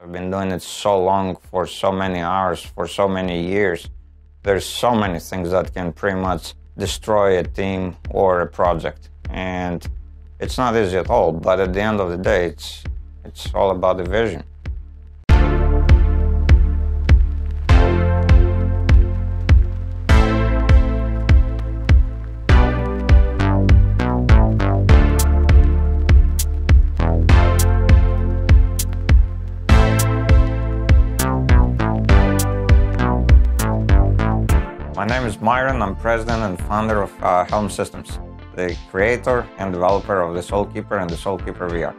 I've been doing it so long, for so many hours, for so many years. There's so many things that can pretty much destroy a team or a project. And it's not easy at all, but at the end of the day, it's all about the vision. My name is Myron. I'm president and founder of Helm Systems, the creator and developer of the SoulKeeper and the SoulKeeper VR.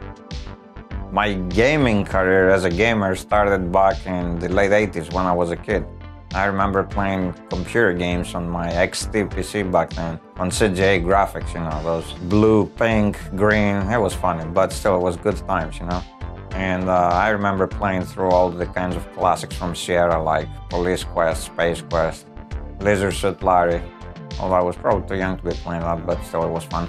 My gaming career as a gamer started back in the late 80s when I was a kid. I remember playing computer games on my XT PC back then, on CGA graphics, you know, those blue, pink, green. It was funny, but still it was good times, you know. And I remember playing through all the kinds of classics from Sierra, like Police Quest, Space Quest, Leisure Suit Larry. Although I was probably too young to be playing that, but still it was fun.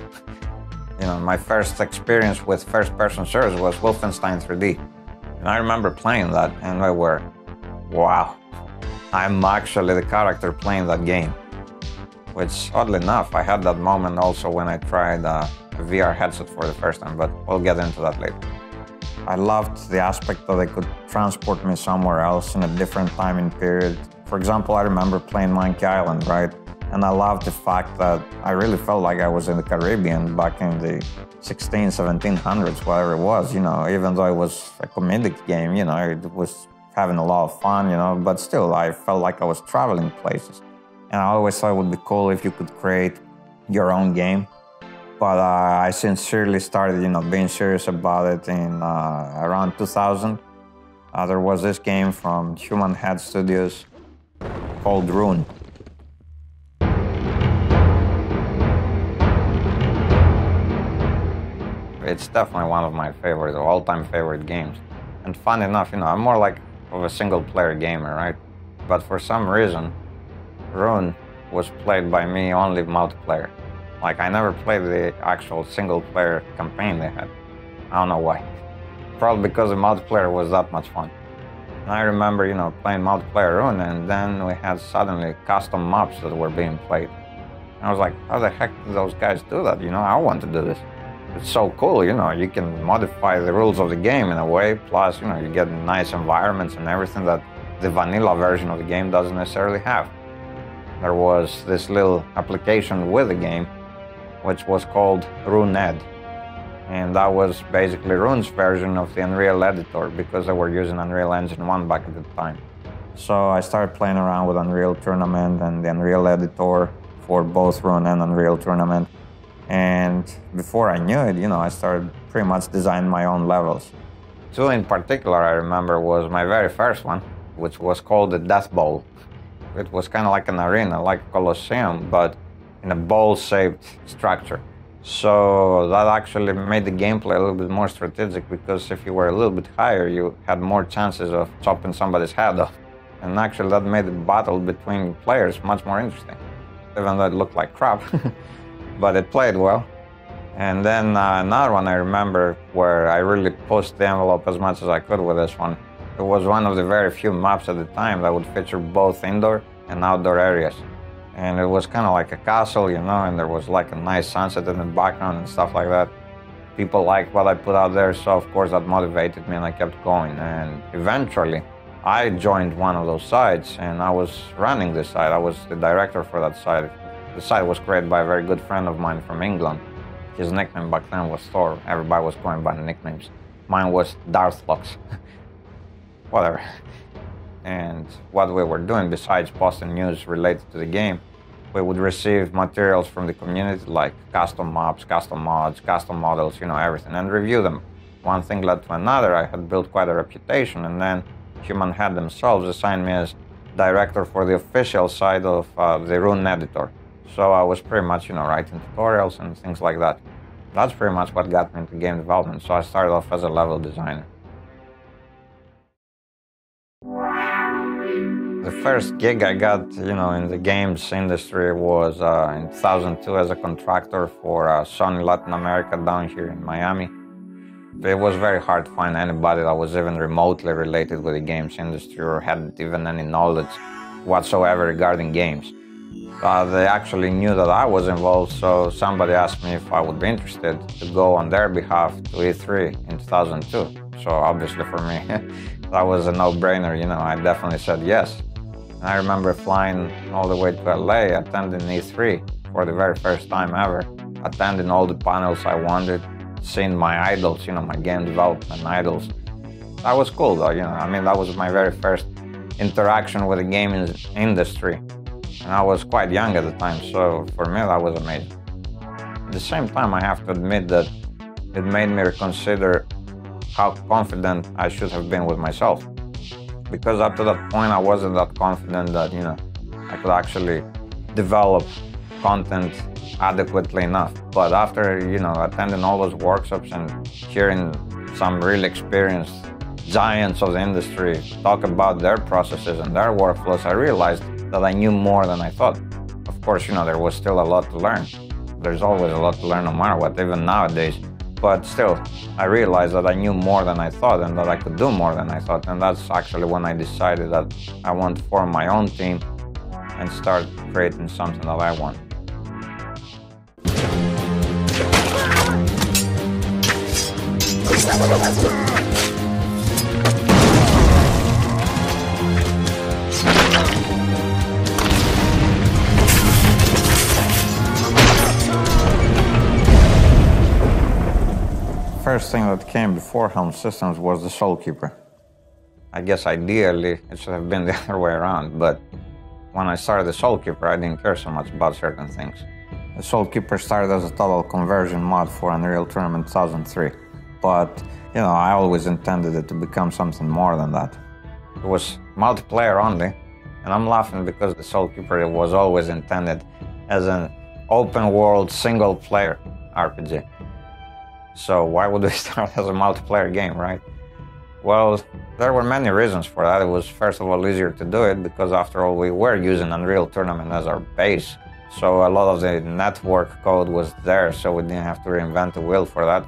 You know, my first experience with first-person shooters was WOLFENSTEIN 3D. And I remember playing that, and I were, wow, I'm actually the character playing that game. Which, oddly enough, I had that moment also when I tried a VR headset for the first time, but we'll get into that later. I loved the aspect that they could transport me somewhere else in a different timing period. For example, I remember playing Monkey Island, right? And I loved the fact that I really felt like I was in the Caribbean back in the 1700s, whatever it was, you know, even though it was a comedic game, you know, it was having a lot of fun, you know, but still I felt like I was traveling places. And I always thought it would be cool if you could create your own game. But I sincerely started, you know, being serious about it in around 2000. There was this game from Human Head Studios called RUNE. It's definitely one of my favorite, all-time favorite games. And fun enough, you know, I'm more like of a single-player gamer, right? But for some reason, RUNE was played by me only multiplayer. Like, I never played the actual single-player campaign they had. I don't know why. Probably because the multiplayer was that much fun. And I remember, you know, playing multiplayer RUNE, and then we had suddenly custom maps that were being played. And I was like, how the heck did those guys do that? You know, I want to do this. It's so cool, you know, you can modify the rules of the game in a way, plus, you know, you get nice environments and everything that the vanilla version of the game doesn't necessarily have. There was this little application with the game, which was called RUNE. And that was basically RUNE's version of the Unreal Editor, because they were using Unreal Engine 1 back at the time. So I started playing around with Unreal Tournament and the Unreal Editor for both RUNE and Unreal Tournament. And before I knew it, you know, I started pretty much designing my own levels. Two in particular I remember was my very first one, which was called the Death Bowl. It was kind of like an arena, like a Colosseum, but in a bowl-shaped structure. So that actually made the gameplay a little bit more strategic, because if you were a little bit higher, you had more chances of chopping somebody's head off. And actually that made the battle between players much more interesting, even though it looked like crap. But it played well. And then another one I remember where I really pushed the envelope as much as I could with this one. It was one of the very few maps at the time that would feature both indoor and outdoor areas. And it was kind of like a castle, you know, and there was like a nice sunset in the background and stuff like that. People liked what I put out there, so of course that motivated me and I kept going. And eventually, I joined one of those sites and I was running this site. I was the director for that site. The site was created by a very good friend of mine from England. His nickname back then was Thor. Everybody was going by the nicknames. Mine was Darthlux. Whatever. And what we were doing, besides posting news related to the game, we would receive materials from the community, like custom maps, custom mods, custom models, you know, everything, and review them. One thing led to another. I had built quite a reputation, and then Human Head themselves assigned me as director for the official side of the RUNE editor. So I was pretty much, you know, writing tutorials and things like that. That's pretty much what got me into game development. So I started off as a level designer. The first gig I got, you know, in the games industry was in 2002 as a contractor for Sony Latin America down here in Miami. It was very hard to find anybody that was even remotely related with the games industry or had even any knowledge whatsoever regarding games. They actually knew that I was involved, so somebody asked me if I would be interested to go on their behalf to E3 in 2002. So obviously for me, that was a no-brainer, you know, I definitely said yes. And I remember flying all the way to LA, attending E3 for the very first time ever, attending all the panels I wanted, seeing my idols, you know, my game development idols. That was cool though, you know, I mean, that was my very first interaction with the gaming industry. And I was quite young at the time, so for me that was amazing. At the same time, I have to admit that it made me reconsider how confident I should have been with myself. Because up to that point, I wasn't that confident that, you know, I could actually develop content adequately enough. But after, you know, attending all those workshops and hearing some really experienced giants of the industry talk about their processes and their workflows, I realized that I knew more than I thought. Of course, you know, there was still a lot to learn. There's always a lot to learn no matter what, even nowadays. But still, I realized that I knew more than I thought and that I could do more than I thought. And that's actually when I decided that I want to form my own team and start creating something that I want. First thing that came before Helm Systems was the SoulKeeper. I guess ideally it should have been the other way around, but when I started the SoulKeeper, I didn't care so much about certain things. The SoulKeeper started as a total conversion mod for Unreal Tournament 2003, but you know, I always intended it to become something more than that. It was multiplayer only, and I'm laughing because the SoulKeeper was always intended as an open world single player RPG. So why would we start as a multiplayer game, right? Well, there were many reasons for that. It was first of all easier to do it because after all we were using Unreal Tournament as our base. So a lot of the network code was there, so we didn't have to reinvent the wheel for that.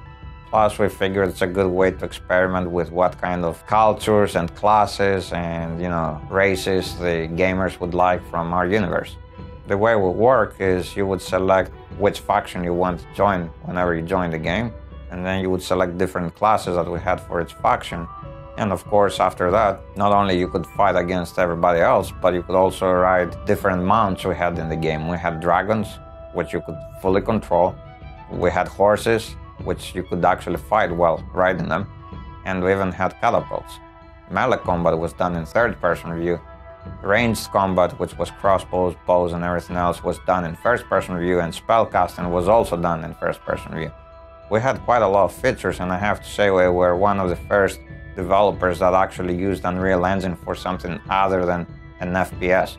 Plus we figured it's a good way to experiment with what kind of cultures and classes and, you know, races the gamers would like from our universe. The way it would work is you would select which faction you want to join whenever you join the game. And then you would select different classes that we had for each faction. And of course, after that, not only you could fight against everybody else, but you could also ride different mounts we had in the game. We had dragons, which you could fully control. We had horses, which you could actually fight while riding them. And we even had catapults. Melee combat was done in third-person view. Ranged combat, which was crossbows, bows, and everything else, was done in first-person view, and spellcasting was also done in first-person view. We had quite a lot of features, and I have to say we were one of the first developers that actually used Unreal Engine for something other than an FPS.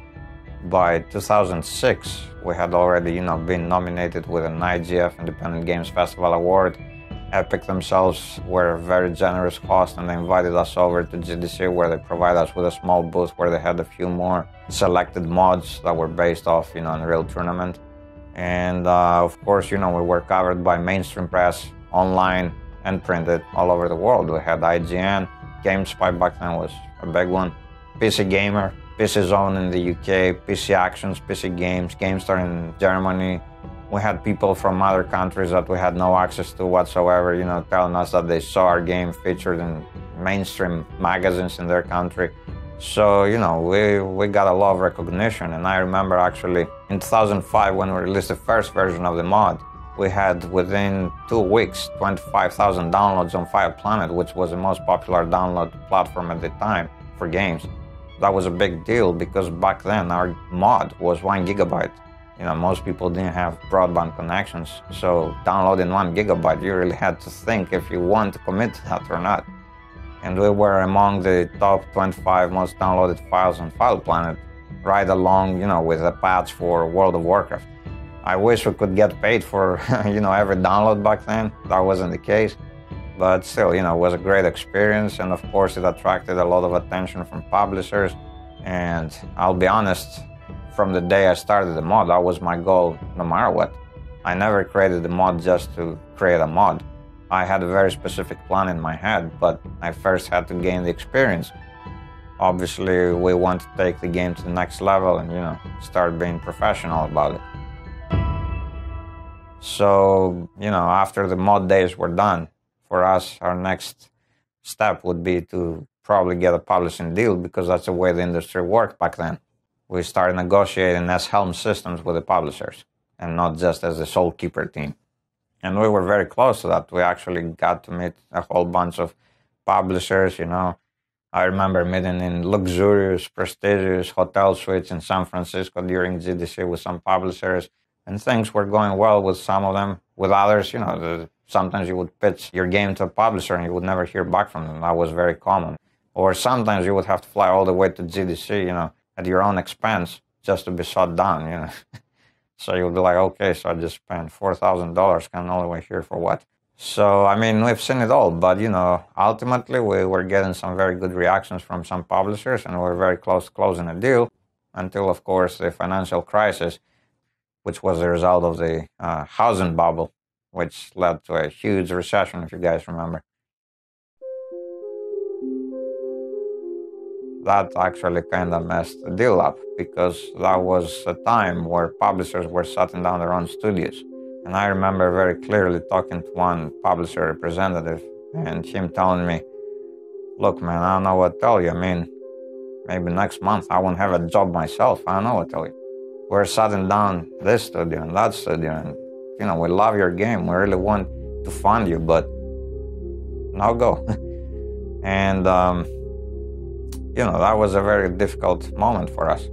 By 2006, we had already, you know, been nominated with an IGF Independent Games Festival Award. Epic themselves were a very generous host, and they invited us over to GDC, where they provided us with a small booth where they had a few more selected mods that were based off, you know, Unreal Tournament. And of course, you know, we were covered by mainstream press, online and printed all over the world. We had IGN, GameSpy back then was a big one, PC Gamer, PC Zone in the UK, PC Actions, PC Games, GameStar in Germany. We had people from other countries that we had no access to whatsoever, you know, telling us that they saw our game featured in mainstream magazines in their country. So, you know, we got a lot of recognition. And I remember actually in 2005 when we released the first version of the mod, we had within 2 weeks 25,000 downloads on Fire Planet, which was the most popular download platform at the time for games. That was a big deal because back then our mod was 1 gigabyte. You know, most people didn't have broadband connections, so downloading 1 gigabyte, you really had to think if you want to commit to that or not. And we were among the top 25 most downloaded files on File Planet, right along, you know, with the patch for World of Warcraft. I wish we could get paid for, you know, every download back then. That wasn't the case. But still, you know, it was a great experience. And of course, it attracted a lot of attention from publishers. And I'll be honest, from the day I started the mod, that was my goal no matter what. I never created the mod just to create a mod. I had a very specific plan in my head, but I first had to gain the experience. Obviously, we want to take the game to the next level and, start being professional about it. So, after the mod days were done, for us, our next step would be to probably get a publishing deal, because that's the way the industry worked back then. We started negotiating as Helm systems with the publishers, and not just as the SoulKeeper team. And we were very close to that. We actually got to meet a whole bunch of publishers, I remember meeting in luxurious, prestigious hotel suites in San Francisco during GDC with some publishers, and things were going well with some of them. With others, sometimes you would pitch your game to a publisher and you would never hear back from them. That was very common. Or sometimes you would have to fly all the way to GDC, at your own expense just to be shut down, So you would be like, okay, so I just spent $4,000, come all the way here for what? So, we've seen it all, but, ultimately we were getting some very good reactions from some publishers, and we were very close to closing a deal until, of course, the financial crisis, which was the result of the housing bubble, which led to a huge recession, if you guys remember. That actually kind of messed the deal up, because that was a time where publishers were shutting down their own studios. And I remember very clearly talking to one publisher representative and him telling me, look, man, I don't know what to tell you. Maybe next month I won't have a job myself. I don't know what to tell you. We're shutting down this studio and that studio, and, we love your game. We really want to fund you, but no go. And, that was a very difficult moment for us,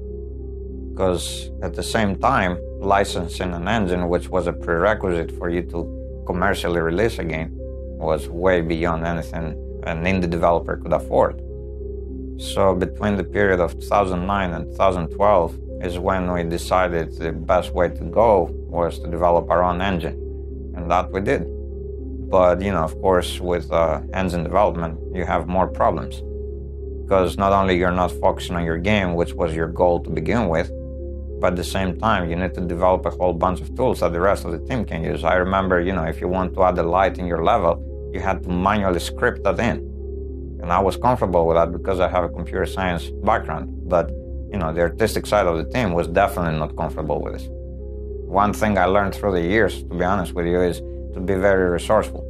because at the same time, licensing an engine, which was a prerequisite for you to commercially release a game, was way beyond anything an indie developer could afford. So between the period of 2009 and 2012 is when we decided the best way to go was to develop our own engine, and that we did. But, of course, with engine development, you have more problems, because not only you're not focusing on your game, which was your goal to begin with, but at the same time, you need to develop a whole bunch of tools that the rest of the team can use. I remember, if you want to add a light in your level, you had to manually script that in. And I was comfortable with that because I have a computer science background. But, the artistic side of the team was definitely not comfortable with this. One thing I learned through the years, to be honest with you, is to be very resourceful.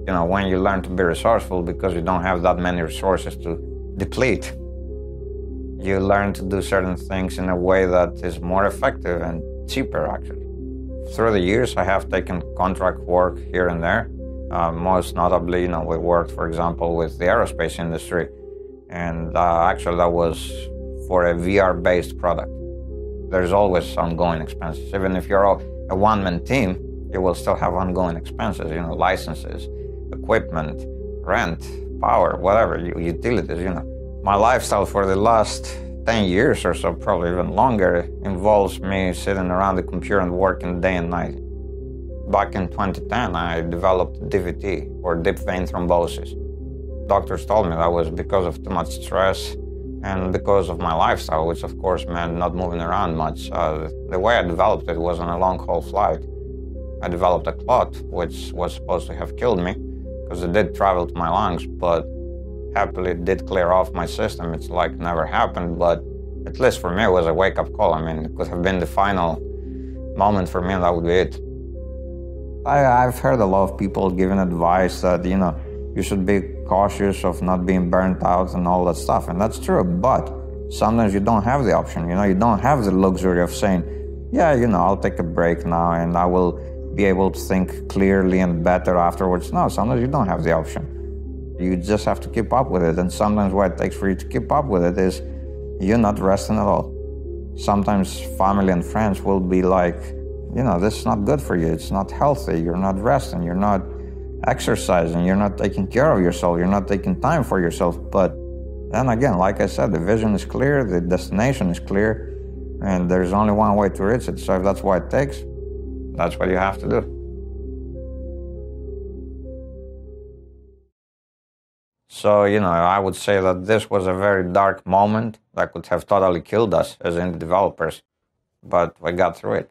When you learn to be resourceful because you don't have that many resources to deplete, you learn to do certain things in a way that is more effective and cheaper, actually. Through the years, I have taken contract work here and there. Most notably, we worked, for example, with the aerospace industry. And actually, that was for a VR-based product. There's always ongoing expenses. Even if you're a one-man team, you will still have ongoing expenses, licenses, equipment, rent, power, whatever, utilities, My lifestyle for the last 10 years or so, probably even longer, involves me sitting around the computer and working day and night. Back in 2010, I developed DVT, or deep vein thrombosis. Doctors told me that was because of too much stress and because of my lifestyle, which of course meant not moving around much. The way I developed it was on a long-haul flight. I developed a clot, which was supposed to have killed me, because it did travel to my lungs, but happily it did clear off my system. It's like never happened, but at least for me it was a wake-up call. It could have been the final moment for me, and that would be it. I've heard a lot of people giving advice that, you should be cautious of not being burnt out and all that stuff, and that's true, but sometimes you don't have the option, you don't have the luxury of saying, yeah, I'll take a break now and I will be able to think clearly and better afterwards. No, sometimes you don't have the option. You just have to keep up with it, and sometimes what it takes for you to keep up with it is you're not resting at all. Sometimes family and friends will be like, this is not good for you, it's not healthy, you're not resting, you're not exercising, you're not taking care of yourself, you're not taking time for yourself. But then again, like I said, the vision is clear, the destination is clear, and there's only one way to reach it. So if that's what it takes, that's what you have to do. So, I would say that this was a very dark moment that could have totally killed us as indie developers, but we got through it.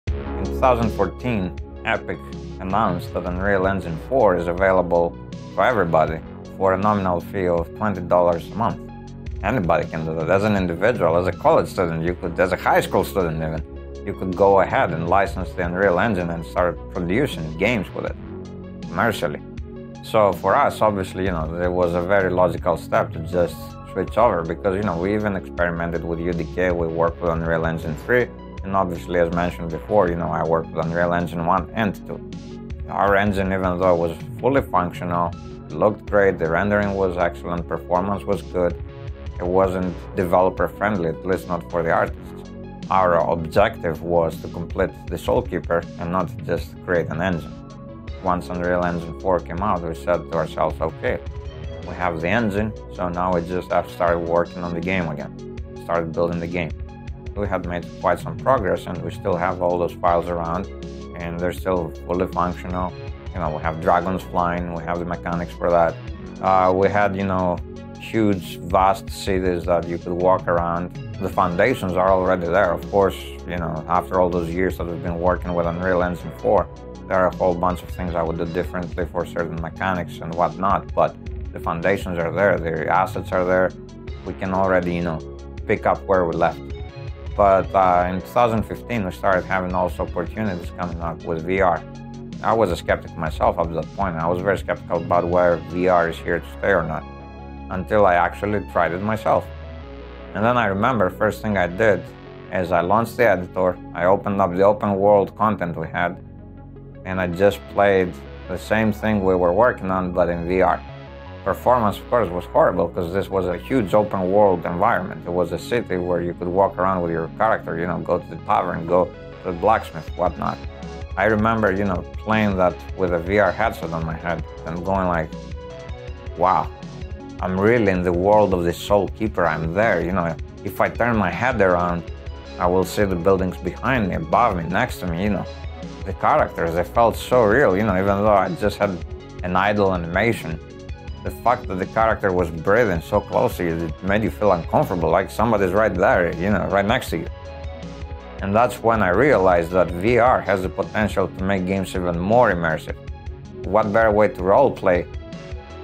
In 2014, Epic announced that Unreal Engine 4 is available for everybody for a nominal fee of $20 a month. Anybody can do that. As an individual, as a college student, you could, as a high school student even, you could go ahead and license the Unreal Engine and start producing games with it commercially. So for us, obviously, it was a very logical step to just switch over because, we even experimented with UDK. We worked with Unreal Engine 3, and obviously, as mentioned before, I worked with Unreal Engine 1 and 2. Our engine, even though it was fully functional, it looked great, the rendering was excellent, performance was good, it wasn't developer friendly, at least not for the artists. Our objective was to complete the SoulKeeper and not just create an engine. Once Unreal Engine 4 came out, we said to ourselves, okay, we have the engine, so now we just have to start working on the game again, start building the game. We had made quite some progress, and we still have all those files around, and they're still fully functional. We have dragons flying, we have the mechanics for that. We had, huge, vast cities that you could walk around. The foundations are already there. Of course, after all those years that we've been working with Unreal Engine 4, there are a whole bunch of things I would do differently for certain mechanics and whatnot, but the foundations are there, the assets are there. We can already, pick up where we left. But in 2015, we started having also opportunities coming up with VR. I was a skeptic myself up to that point. I was very skeptical about whether VR is here to stay or not, until I actually tried it myself. And then I remember first thing I did is I launched the editor, I opened up the open world content we had, and I just played the same thing we were working on, but in VR. Performance, of course, was horrible because this was a huge open world environment. It was a city where you could walk around with your character, go to the tavern, go to the blacksmith, whatnot. I remember, playing that with a VR headset on my head and going like, wow, I'm really in the world of the SoulKeeper. I'm there, If I turn my head around, I will see the buildings behind me, above me, next to me, The characters, they felt so real, even though I just had an idle animation. The fact that the character was breathing so closely, it made you feel uncomfortable, like somebody's right there, right next to you. And that's when I realized that VR has the potential to make games even more immersive. What better way to roleplay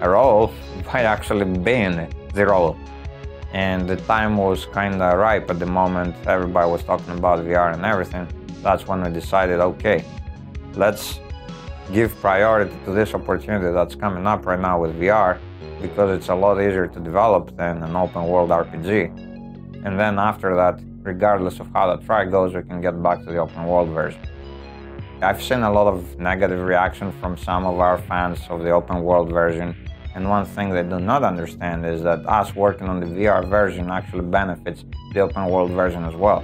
a role by actually being the role? And the time was kinda ripe at the moment. Everybody was talking about VR and everything. That's when we decided, okay, let's give priority to this opportunity that's coming up right now with VR, because it's a lot easier to develop than an open world RPG. And then after that, regardless of how the try goes, we can get back to the open world version. I've seen a lot of negative reaction from some of our fans of the open world version, and one thing they do not understand is that us working on the VR version actually benefits the open world version as well.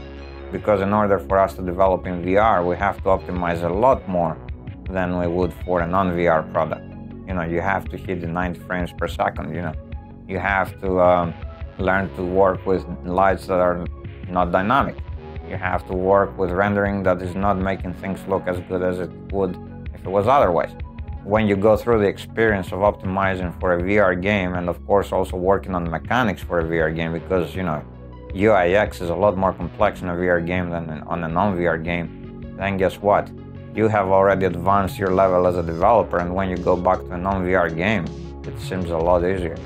Because in order for us to develop in VR, we have to optimize a lot more than we would for a non-VR product. You have to hit the 90 frames per second, You have to learn to work with lights that are not dynamic. You have to work with rendering that is not making things look as good as it would if it was otherwise. When you go through the experience of optimizing for a VR game, and of course also working on mechanics for a VR game, because UI/UX is a lot more complex in a VR game than on a non-VR game, then guess what? You have already advanced your level as a developer, and when you go back to a non-VR game, it seems a lot easier.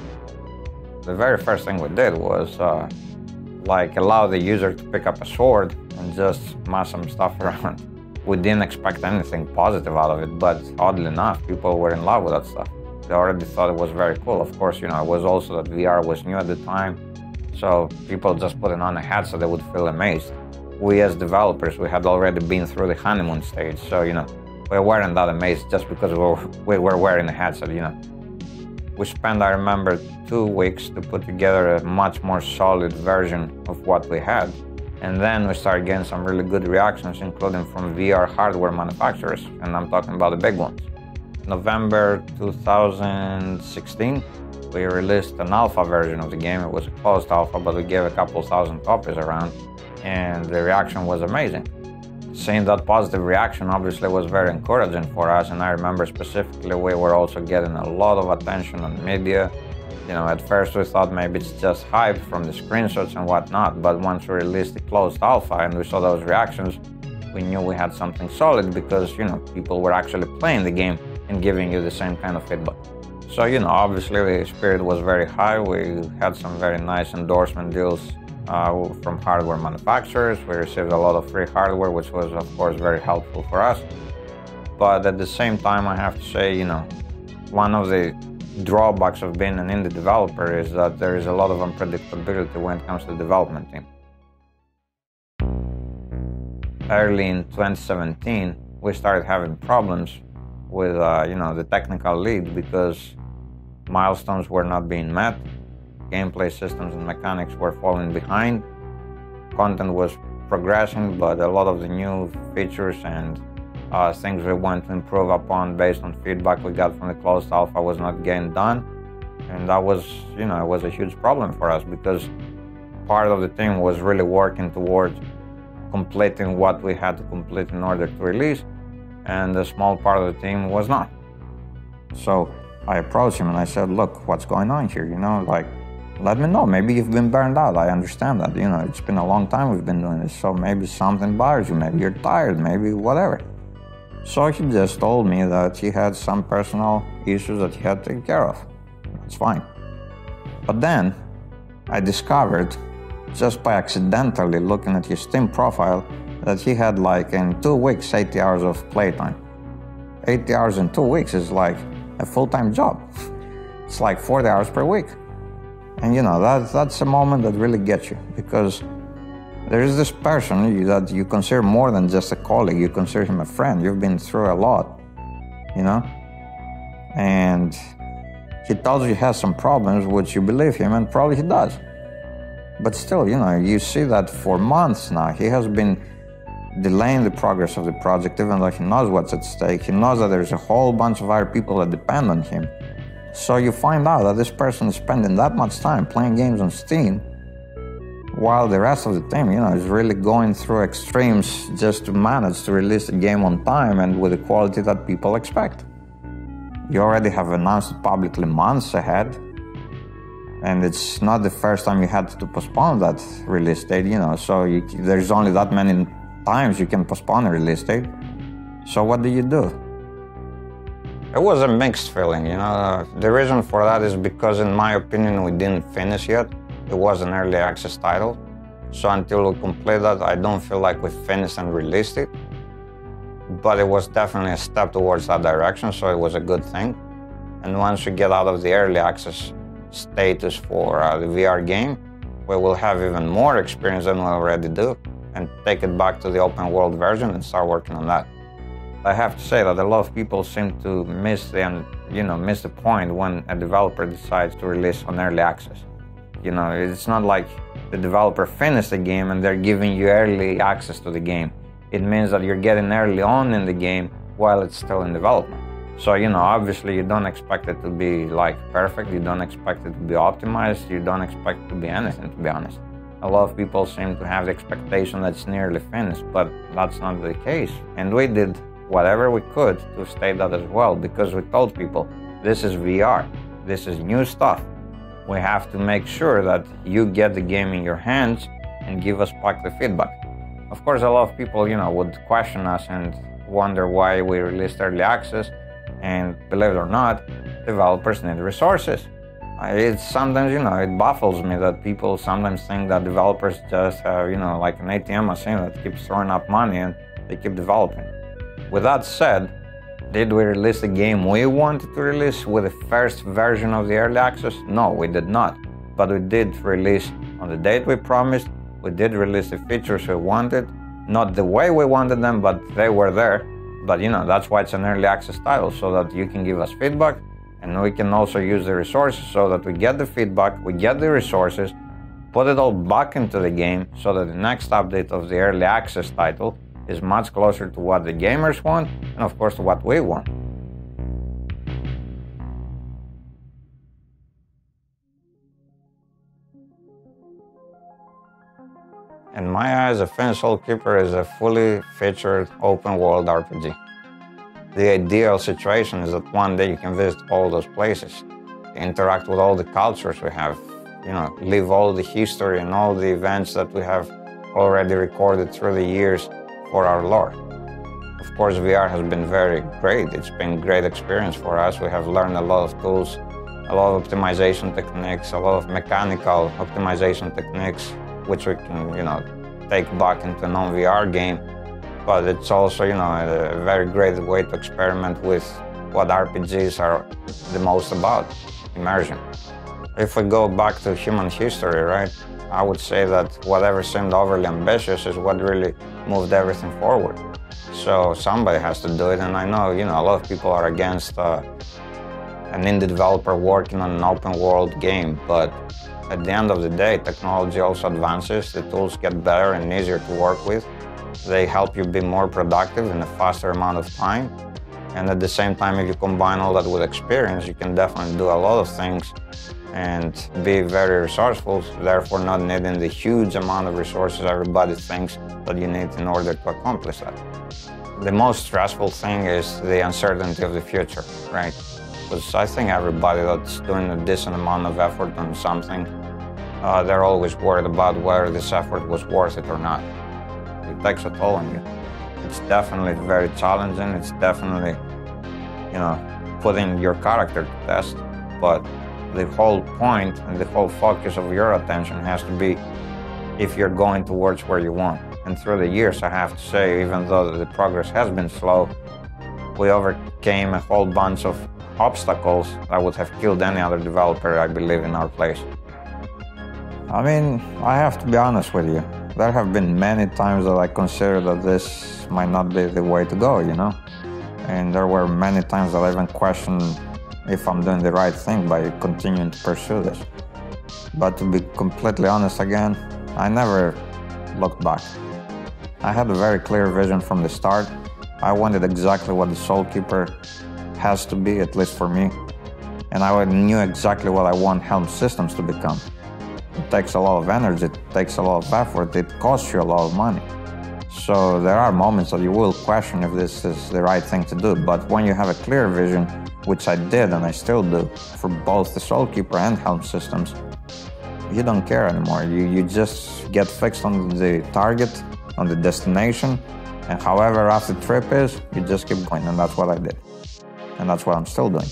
The very first thing we did was allow the user to pick up a sword and just mash some stuff around. We didn't expect anything positive out of it, but oddly enough, people were in love with that stuff. They already thought it was very cool. Of course, it was also that VR was new at the time, so people just putting on a headset, they would feel amazed. We as developers, we had already been through the honeymoon stage, so we weren't that amazed just because we were wearing a headset. We spent, I remember, 2 weeks to put together a much more solid version of what we had, and then we started getting some really good reactions, including from VR hardware manufacturers, and I'm talking about the big ones. November 2016, we released an alpha version of the game. It was a closed alpha, but we gave a couple thousand copies around, and the reaction was amazing. Seeing that positive reaction obviously was very encouraging for us, and I remember specifically we were also getting a lot of attention on media. At first we thought maybe it's just hype from the screenshots and whatnot, but once we released the closed alpha and we saw those reactions, we knew we had something solid because, you know, people were actually playing the game and giving you the same kind of feedback. So, you know, obviously the spirit was very high. We had some very nice endorsement deals from hardware manufacturers. We received a lot of free hardware, which was, of course, very helpful for us. But at the same time, I have to say, you know, one of the drawbacks of being an indie developer is that there is a lot of unpredictability when it comes to the development team. Early in 2017, we started having problems with, you know, the technical lead because milestones were not being met, gameplay systems and mechanics were falling behind, content was progressing, but a lot of the new features and things we want to improve upon based on feedback we got from the closed alpha was not getting done. And that was, you know, it was a huge problem for us because part of the team was really working towards completing what we had to complete in order to release, and a small part of the team was not. So I approached him and I said, look, what's going on here? You know, like, let me know. Maybe you've been burned out. I understand that. You know, it's been a long time we've been doing this. So maybe something bothers you. Maybe you're tired. Maybe whatever. So he just told me that he had some personal issues that he had to take care of. That's fine. But then I discovered, just by accidentally looking at his Steam profile, that he had like in 2 weeks 80 hours of playtime. 80 hours in 2 weeks is like a full-time job. It's like 40 hours per week. And you know, that's a moment that really gets you, because there is this person that you consider more than just a colleague. You consider him a friend. You've been through a lot, you know? And he tells you he has some problems, which you believe him, and probably he does. But still, you know, you see that for months now, he has been delaying the progress of the project, even though he knows what's at stake. He knows that there's a whole bunch of other people that depend on him. So you find out that this person is spending that much time playing games on Steam, while the rest of the team, you know, is really going through extremes just to manage to release the game on time and with the quality that people expect. You already have announced it publicly months ahead, and it's not the first time you had to postpone that release date, you know, so there's only that many times you can postpone a release date. So what do you do? It was a mixed feeling, you know. The reason for that is because, in my opinion, we didn't finish yet. It was an early access title. So until we complete that, I don't feel like we finished and released it. But it was definitely a step towards that direction, so it was a good thing. And once we get out of the early access status for the VR game, we will have even more experience than we already do, and take it back to the open world version and start working on that. I have to say that a lot of people seem to miss the point when a developer decides to release on early access. You know, it's not like the developer finished the game and they're giving you early access to the game. It means that you're getting early on in the game while it's still in development. So, you know, obviously you don't expect it to be like perfect, you don't expect it to be optimized, you don't expect it to be anything, to be honest. A lot of people seem to have the expectation that it's nearly finished, but that's not the case. And we did whatever we could to state that as well, because we told people, this is VR, this is new stuff. We have to make sure that you get the game in your hands and give us back the feedback. Of course, a lot of people, you know, would question us and wonder why we released early access, and believe it or not, developers need resources. It's sometimes, you know, it baffles me that people sometimes think that developers just have, you know, like an ATM machine that keeps throwing up money and they keep developing. With that said, did we release the game we wanted to release with the first version of the early access? No, we did not. But we did release on the date we promised. We did release the features we wanted. Not the way we wanted them, but they were there. But, you know, that's why it's an early access title, so that you can give us feedback, and we can also use the resources so that we get the feedback, we get the resources, put it all back into the game so that the next update of the early access title is much closer to what the gamers want and, of course, to what we want. In my eyes, a finished SoulKeeper is a fully featured open-world RPG. The ideal situation is that one day you can visit all those places, interact with all the cultures we have, you know, live all the history and all the events that we have already recorded through the years for our lore. Of course, VR has been very great. It's been a great experience for us. We have learned a lot of tools, a lot of optimization techniques, a lot of mechanical optimization techniques, which we can, take back into a non-VR game. But it's also, a very great way to experiment with what RPGs are the most about, immersion. If we go back to human history, right, I would say that whatever seemed overly ambitious is what really moved everything forward. So somebody has to do it, and I know, a lot of people are against an indie developer working on an open world game, but at the end of the day, technology also advances, the tools get better and easier to work with. They help you be more productive in a faster amount of time. And at the same time, if you combine all that with experience, you can definitely do a lot of things and be very resourceful, therefore not needing the huge amount of resources everybody thinks that you need in order to accomplish that. The most stressful thing is the uncertainty of the future, right? Because I think everybody that's doing a decent amount of effort on something, they're always worried about whether this effort was worth it or not. It takes a toll on you. It's definitely very challenging. It's definitely, putting your character to test. But the whole point and the whole focus of your attention has to be if you're going towards where you want. And through the years, I have to say, even though the progress has been slow, we overcame a whole bunch of obstacles that would have killed any other developer, I believe, in our place. I mean, I have to be honest with you. There have been many times that I consider that this might not be the way to go, And there were many times that I even questioned if I'm doing the right thing by continuing to pursue this. But to be completely honest again, I never looked back. I had a very clear vision from the start. I wanted exactly what the SoulKeeper has to be, at least for me. And I knew exactly what I want Helm systems to become. It takes a lot of energy, it takes a lot of effort, it costs you a lot of money. So there are moments that you will question if this is the right thing to do, but when you have a clear vision, which I did and I still do, for both the SoulKeeper and Helm systems, you don't care anymore. You just get fixed on the target, on the destination, and however rough the trip is, you just keep going, and that's what I did. And that's what I'm still doing.